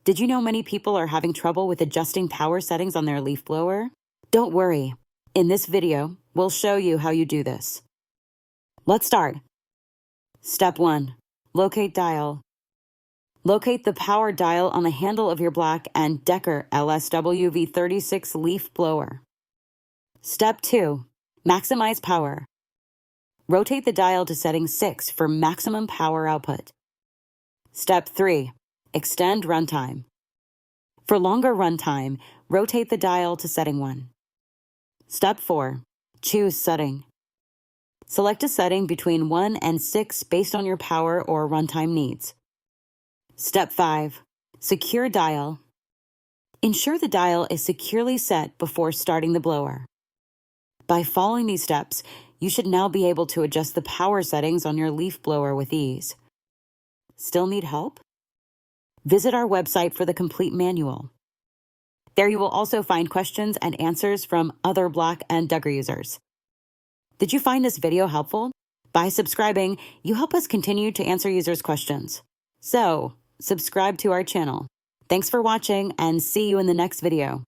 Did you know many people are having trouble with adjusting power settings on their leaf blower? Don't worry. In this video, we'll show you how you do this. Let's start. Step 1. Locate dial. Locate the power dial on the handle of your Black Decker LSWV36 leaf blower. Step 2. Maximize power. Rotate the dial to setting 6 for maximum power output. Step 3. Extend runtime. For longer runtime, rotate the dial to setting 1. Step 4. Choose setting. Select a setting between 1 and 6 based on your power or runtime needs. Step 5. Secure dial. Ensure the dial is securely set before starting the blower. By following these steps, you should now be able to adjust the power settings on your leaf blower with ease. Still need help? Visit our website for the complete manual. There you will also find questions and answers from other Black Decker users. Did you find this video helpful? By subscribing, you help us continue to answer users' questions. So, subscribe to our channel. Thanks for watching and see you in the next video.